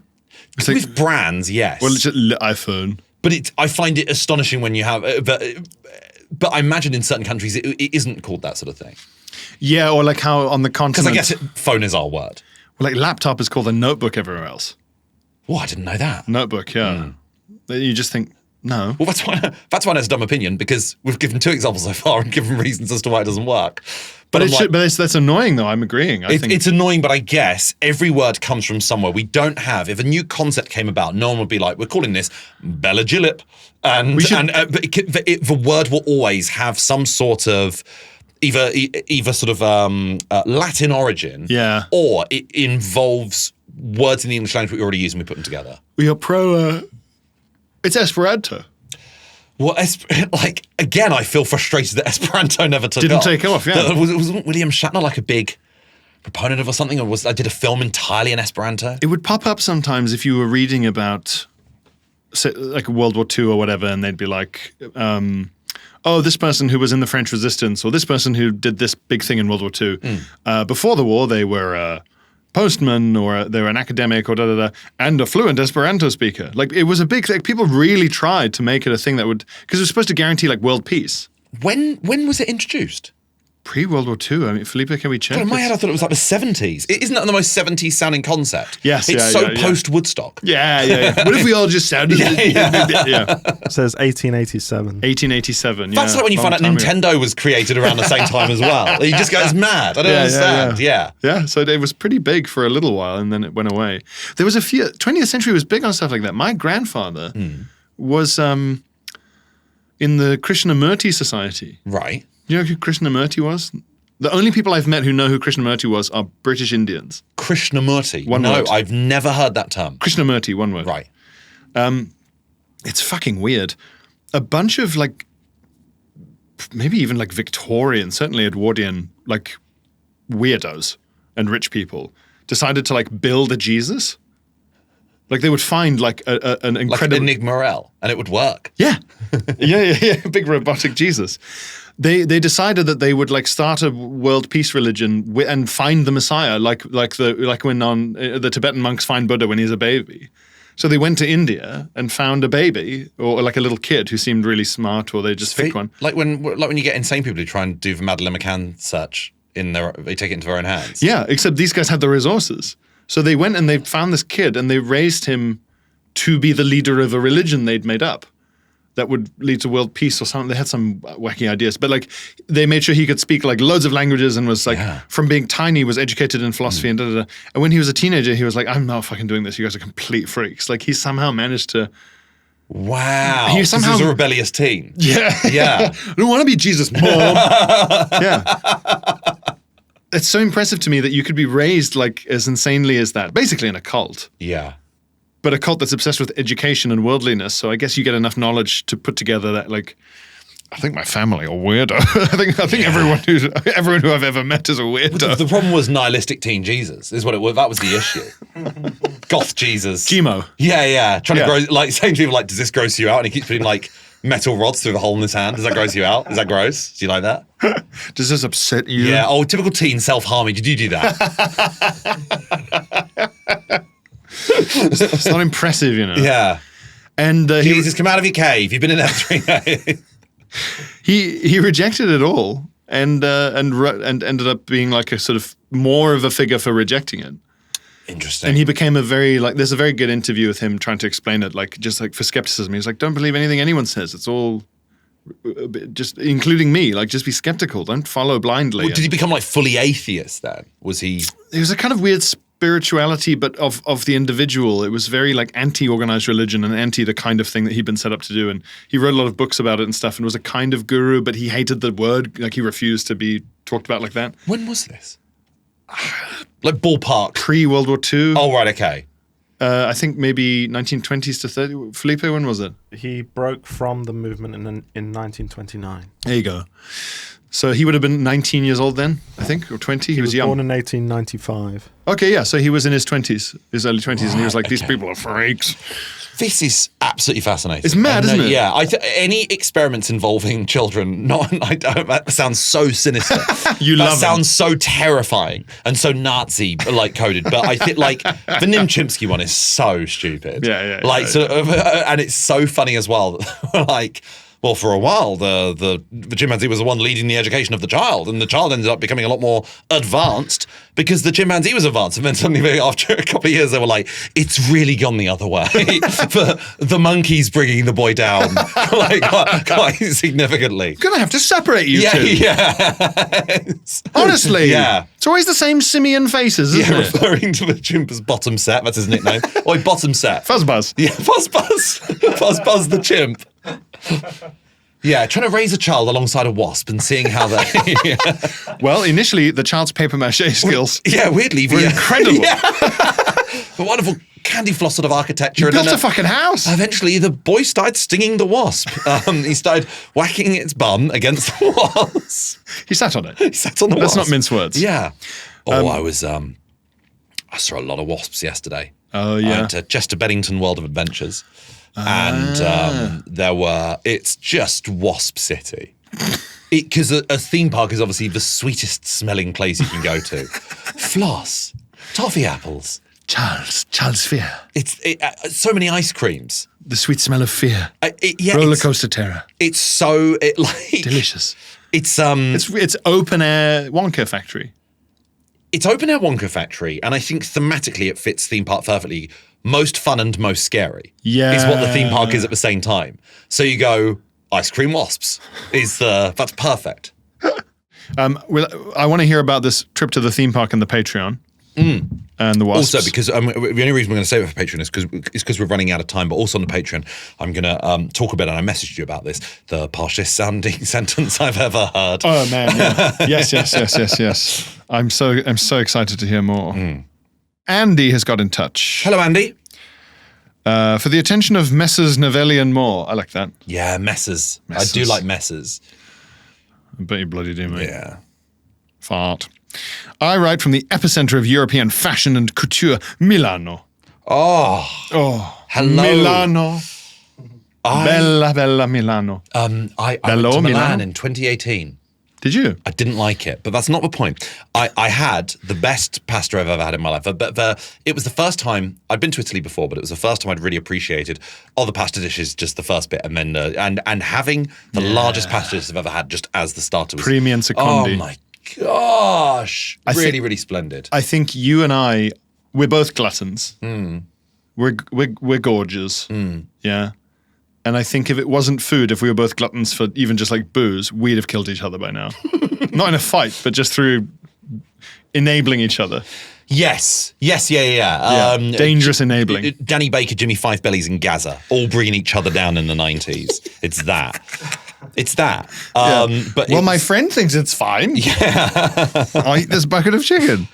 With like, brands, yes. Well, it's just iPhone. But I find it astonishing when you have... But I imagine in certain countries it isn't called that sort of thing. Yeah, or like how on the continent... Because I guess phone is our word. Well, like laptop is called a notebook everywhere else. Oh, I didn't know that. Notebook, yeah. You just think, no. Well, that's why it's a dumb opinion, because we've given 2 examples so far and given reasons as to why it doesn't work. But that's annoying, though. I'm agreeing. I think it's annoying, but I guess every word comes from somewhere. We don't have. If a new concept came about, no one would be like, "We're calling this Bella Gillip," but the word will always have some sort of either sort of Latin origin, or it involves words in the English language we already use and we put them together. We are pro. It's Esperanto. Well, like, again, I feel frustrated that Esperanto never took off. Didn't take off, yeah. Wasn't William Shatner like a big proponent of or something? Or I did a film entirely in Esperanto? It would pop up sometimes if you were reading about, say, like World War II or whatever, and they'd be like, oh, this person who was in the French Resistance, or this person who did this big thing in World War II. Before the war, they were postman, or they were an academic, or and a fluent Esperanto speaker. Like, it was a big thing. People really tried to make it a thing that would, because it was supposed to guarantee like world peace. When was it introduced? Pre-World War II. I mean, Felipe, can we check? God, in my head, I thought it was like the 70s. Isn't that the most 70s sounding concept? Yes, it's post-Woodstock. Yeah. What if we all just sounded? Yeah. It says 1887. 1887. That's like when you find out Nintendo was created around the same time as well. You just go, it's mad. I don't understand. Yeah. So it was pretty big for a little while, and then it went away. There was 20th century was big on stuff like that. My grandfather was in the Krishnamurti Society. Right. You know who Krishnamurti was? The only people I've met who know who Krishnamurti was are British Indians. Krishnamurti? One word. I've never heard that term. Krishnamurti, one word. Right. It's fucking weird. A bunch of like, maybe even like Victorian, certainly Edwardian, like weirdos and rich people decided to like build a Jesus. Like they would find like an incredible... Like Enigma L, and it would work. Yeah. Yeah. Big robotic Jesus. They decided that they would like start a world peace religion and find the Messiah, like when the Tibetan monks find Buddha when he's a baby. So they went to India and found a baby or like a little kid who seemed really smart, or they just picked one. Like when you get insane people who try and do the Madeleine McCann search they take it into their own hands. Yeah, except these guys had the resources. So they went and they found this kid and they raised him to be the leader of a religion they'd made up. that would lead to world peace or something. They had some wacky ideas, but like they made sure he could speak like loads of languages and was like from being tiny was educated in philosophy and da. And when he was a teenager, he was like, I'm not fucking doing this. You guys are complete freaks. Like he somehow managed to. Wow. He somehow was a rebellious teen. Yeah. Yeah. I don't want to be Jesus, Mom. Yeah. It's so impressive to me that you could be raised like as insanely as that, basically in a cult. Yeah. But a cult that's obsessed with education and worldliness. So I guess you get enough knowledge to put together that, like, I think my family are weirdo. I think everyone who I've ever met is a weirdo. The problem was nihilistic teen Jesus, is what it was. That was the issue. Goth Jesus. Chemo. Yeah. Trying to grow, like, saying to people, like, does this gross you out? And he keeps putting, like, metal rods through the hole in his hand. Does that gross you out? Is that gross? Do you like that? Does this upset you? Yeah. Oh, typical teen self-harming. Did you do that? It's not impressive, you know. Yeah. And Jesus, come out of your cave. You've been in there 3 days. he rejected it all and ended up being like a sort of more of a figure for rejecting it. Interesting. And he became there's a very good interview with him trying to explain it, like just like for skepticism. He's like, don't believe anything anyone says. It's all just including me. Like just be skeptical. Don't follow blindly. Well, did he become like fully atheist then? Was he? It was a kind of weird spirituality, but of the individual. It was very like anti-organized religion and anti the kind of thing that he'd been set up to do. And he wrote a lot of books about it and stuff and was a kind of guru, but he hated the word. Like he refused to be talked about like that. When was this? Like ballpark. Pre-World War II. Oh, right, okay. I think maybe 1920s to 30. Felipe, when was it? He broke from the movement in 1929. There you go. So he would have been 19 years old then, I think, or 20. He was young. Born in 1895. Okay, yeah. So he was in his 20s, his early 20s, and he was like, these people are freaks. This is absolutely fascinating. It's mad, isn't it? Yeah. Any experiments involving children, that sounds so sinister. That sounds so terrifying and so Nazi like coded. But I think like the Nim Chimpsky one is so stupid. Yeah. And it's so funny as well. Like, well, for a while, the chimpanzee was the one leading the education of the child, and the child ended up becoming a lot more advanced because the chimpanzee was advanced. And then suddenly, after a couple of years, they were like, it's really gone the other way. For the monkey's bringing the boy down, like quite significantly. Gonna have to separate you two. Yeah. Honestly. Yeah. It's always the same simian faces, isn't it? Referring to the chimp as Bottom Set, that's his nickname. Oi, Bottom Set. Fuzzbuzz. Yeah, Fuzzbuzz. Fuzzbuzz the chimp. Yeah, trying to raise a child alongside a wasp and seeing how they... Yeah. Well, initially, the child's paper mache skills weirdly. were incredible. Yeah. A wonderful candy floss sort of architecture. He built a fucking house. Eventually, the boy started stinging the wasp. He started whacking its bum against the wasp. He sat on it. He sat on the Let's wasp. not mince words. Yeah. Oh, I saw a lot of wasps yesterday. Oh, yeah. I went to Chester Bennington World of Adventures. And it's just Wasp City. Because a theme park is obviously the sweetest smelling place you can go to. Floss, toffee apples. Charles Fear. It's so many ice creams. The sweet smell of fear. Yeah, Roller coaster terror. It's so delicious. It's open air Wonka factory. It's open air Wonka factory, and I think thematically it fits theme park perfectly. Most fun and most scary. Yeah. Is what the theme park is at the same time. So you go, ice cream wasps. That's perfect. I want to hear about this trip to the theme park and the Patreon. And the wasps. Also, because the only reason we're going to save it for Patreon is because we're running out of time, but also on the Patreon, I'm going to talk about, and I messaged you about this, the harshest sounding sentence I've ever heard. Oh, man. Yeah. Yes. I'm so excited to hear more. Andy has got in touch. Hello, Andy. For the attention of Messrs. Novellie and more. I like that. Yeah, messes. I do like messes. I bet you bloody do, mate. Yeah. Fart. I write from the epicenter of European fashion and couture, Milano. Oh, hello. Milano. Bella Milano. I went to Milano? Milan in 2018. Did you? I didn't like it, but that's not the point. I had the best pasta I've ever had in my life. But it was the first time, I'd been to Italy before, but it was the first time I'd really appreciated the pasta dishes, just the first bit, and then and having the largest pasta dish I've ever had just as the starter was. Primi and secondi. Oh my gosh. Really splendid. I think you and we're both gluttons. We're gorgeous. Yeah. And I think if it wasn't food, if we were both gluttons for even just like booze, we'd have killed each other by now. Not in a fight, but just through enabling each other. Yes. Yeah. Dangerous enabling. Danny Baker, Jimmy Five Bellies, and Gaza all bringing each other down in the 90s. It's that. But my friend thinks it's fine. Yeah. I'll eat this bucket of chicken.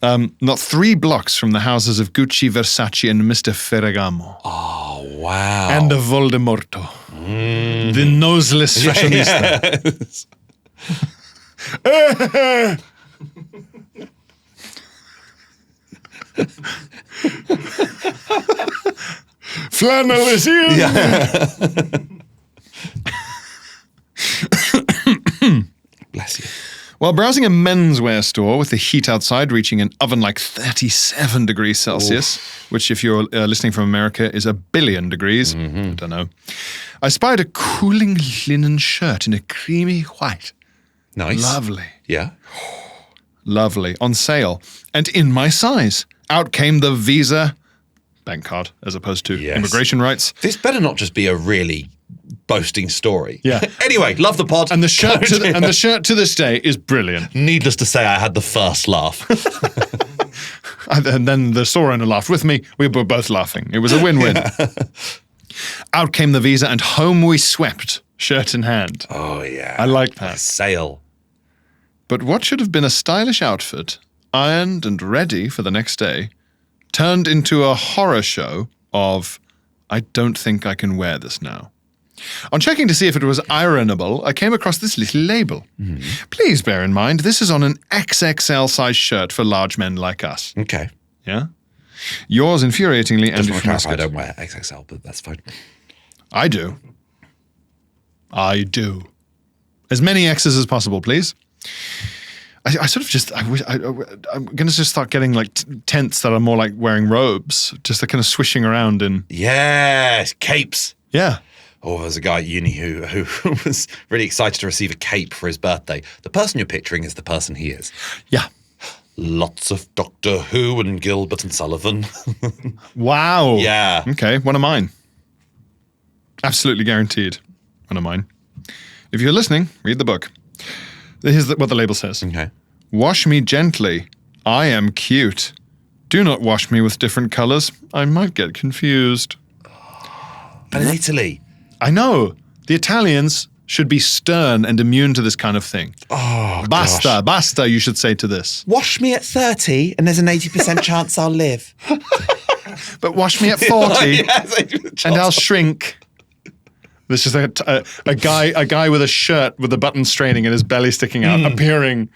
Not 3 blocks from the houses of Gucci, Versace, and Mr. Ferragamo. Oh, wow. And of Voldemorto. The noseless fashionista. Yes. Flannel is in. Yeah. Bless you. While browsing a menswear store with the heat outside reaching an oven-like 37 degrees Celsius, which if you're listening from America is a billion degrees, I don't know, I spied a cooling linen shirt in a creamy white. Nice. Lovely. Yeah. Lovely. On sale. And in my size. Out came the Visa bank card as opposed to immigration rights. This better not just be a really boasting story. Yeah. Anyway, love the pod. And the shirt to this day is brilliant. Needless to say, I had the first laugh. And then the store owner laughed with me. We were both laughing. It was a win-win. Out came the Visa and home we swept, shirt in hand. Oh, yeah. I like that. Sail. But what should have been a stylish outfit, ironed and ready for the next day, turned into a horror show of, I don't think I can wear this now. On checking to see if it was ironable, I came across this little label. Please bear in mind, this is on an XXL size shirt for large men like us. Okay. Yeah? Yours infuriatingly and Just want to clarify, I don't wear XXL, but that's fine. I do. As many X's as possible, please. I sort of just, I'm going to just start getting like tents that are more like wearing robes, just like kind of swishing around in. Yes, capes. Yeah. Oh, there's a guy at uni who was really excited to receive a cape for his birthday. The person you're picturing is the person he is. Yeah. Lots of Doctor Who and Gilbert and Sullivan. Wow. Yeah. Okay, one of mine. Absolutely guaranteed. One of mine. If you're listening, read the book. Here's what the label says. Okay. Wash me gently. I am cute. Do not wash me with different colors. I might get confused. But in Italy. I know. The Italians should be stern and immune to this kind of thing. Oh, Basta, you should say to this. Wash me at 30 and there's an 80% chance I'll live. But wash me at 40 Yes, and I'll shrink. There's just a guy with a shirt with the button straining and his belly sticking out, appearing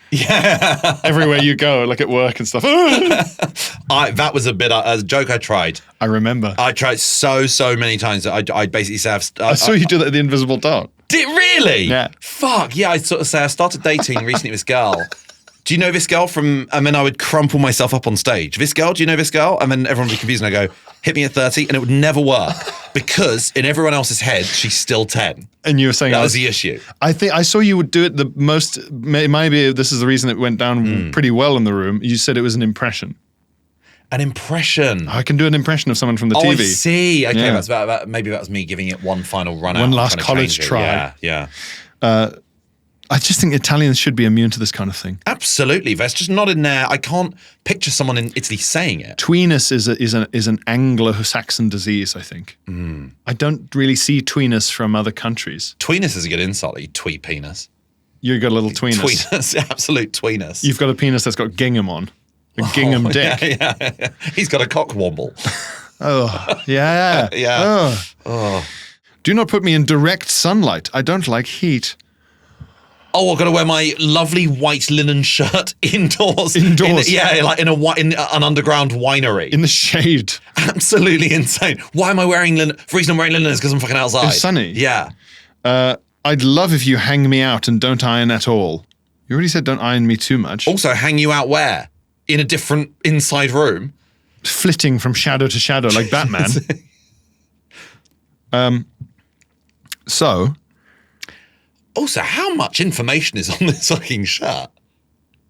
everywhere you go, like at work and stuff. That was a joke I tried. I remember. I tried so many times that I basically say I saw you do that at the Invisible Dot. Did really? Yeah. Fuck, yeah, I'd sort of say I started dating recently with this girl. Do you know this girl from, and then I would crumple myself up on stage. This girl, do you know this girl? And then everyone would be confused and I go, hit me at 30, and it would never work because in everyone else's head, she's still 10. And you were saying that was the issue. I think I saw you would do it the most, maybe this is the reason it went down pretty well in the room. You said it was an impression. An impression. I can do an impression of someone from the TV. Oh, I see. Okay, Yeah. that's about, maybe that was me giving it one final run out. One last trying to college change it. try. Yeah. I just think Italians should be immune to this kind of thing. Absolutely. That's just not in there. I can't picture someone in Italy saying it. Tweeness is an Anglo-Saxon disease, I think. I don't really see tweeness from other countries. Tweeness is a good insult. You tweet penis. You've got a little tweeness. Tweeness, absolute tweeness. You've got a penis that's got gingham on. A gingham dick. Yeah. He's got a cock womble. Oh, yeah. Yeah. Do not put me in direct sunlight. I don't like heat. Oh, I've got to wear my lovely white linen shirt indoors. Indoors? Like in an underground winery. In the shade. Absolutely insane. Why am I wearing linen? The reason I'm wearing linen is because I'm fucking outside. It's sunny. Yeah. I'd love if you hang me out and don't iron at all. You already said don't iron me too much. Also, hang you out where? In a different inside room? Flitting from shadow to shadow like Batman. So... Also, how much information is on this fucking shirt?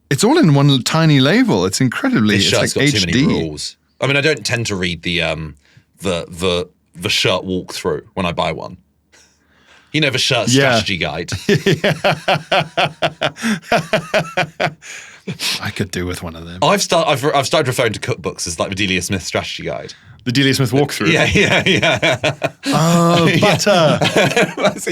It's all in one tiny label. It's incredibly. This shirt's it's like got HD. too many rules. I mean, I don't tend to read the the shirt walkthrough when I buy one. You know, the shirt strategy guide. I could do with one of them. I've started referring to cookbooks as like the Delia Smith strategy guide. The Delia Smith walkthrough. Yeah. Oh, butter. So,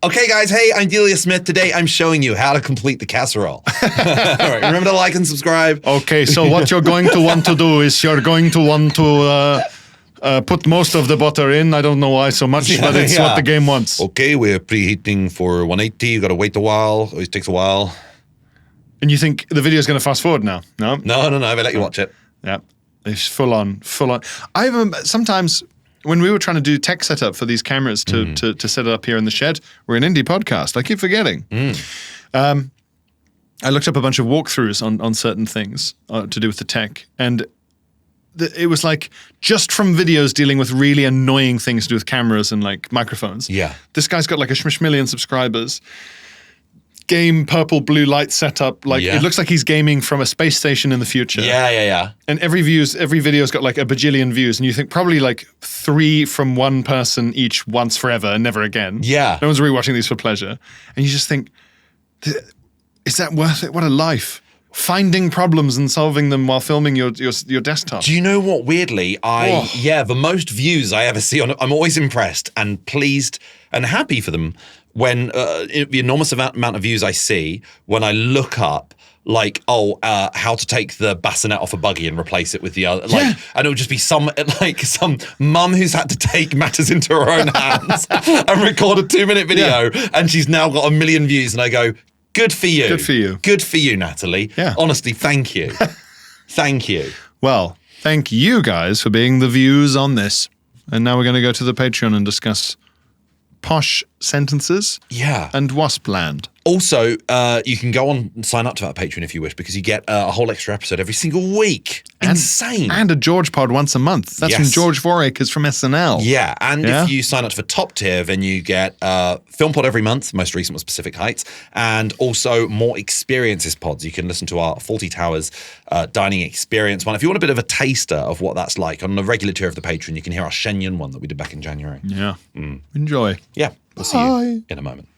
okay, guys. Hey, I'm Delia Smith. Today, I'm showing you how to complete the casserole. All right, remember to like and subscribe. Okay, so what you're going to want to do is you're going to want to put most of the butter in. I don't know why so much, but it's what the game wants. Okay, we're preheating for 180. You got to wait a while. Always takes a while. And you think the video's going to fast forward now? No? No. They let you watch it. Yeah. It's full on. I remember sometimes when we were trying to do tech setup for these cameras to set it up here in the shed, we're an indie podcast. I keep forgetting. I looked up a bunch of walkthroughs on certain things to do with the tech, and it was like just from videos dealing with really annoying things to do with cameras and like microphones. Yeah. This guy's got like a schmishmillion subscribers. Game purple blue light setup, like it looks like he's gaming from a space station in the future. Yeah. And every video's got like a bajillion views, and you think probably like 3 from one person each once forever and never again. Yeah. No one's rewatching these for pleasure. And you just think, is that worth it? What a life. Finding problems and solving them while filming your desktop. Do you know what? Weirdly, the most views I ever see on it, I'm always impressed and pleased and happy for them when the enormous amount of views I see when I look up like, how to take the bassinet off a buggy and replace it with the other. Like, and it would just be some mum who's had to take matters into her own hands and record a 2-minute video, and she's now got 1 million views, and I go, good for you. Good for you. Good for you, Natalie. Yeah. Honestly, thank you. Thank you. Well, thank you guys for being the views on this. And now we're going to go to the Patreon and discuss posh sentences and Waspland. Also, you can go on and sign up to that Patreon if you wish, because you get a whole extra episode every single week. Insane. And a George pod once a month. That's from George Vorakers from SNL. Yeah, and if you sign up to the top tier, then you get Film Pod every month. Most recent was Pacific Heights. And also more experiences pods. You can listen to our Fawlty Towers dining experience one. If you want a bit of a taster of what that's like, on the regular tier of the Patreon, you can hear our Shenyang one that we did back in January. Yeah. Enjoy. Yeah, we'll see you in a moment.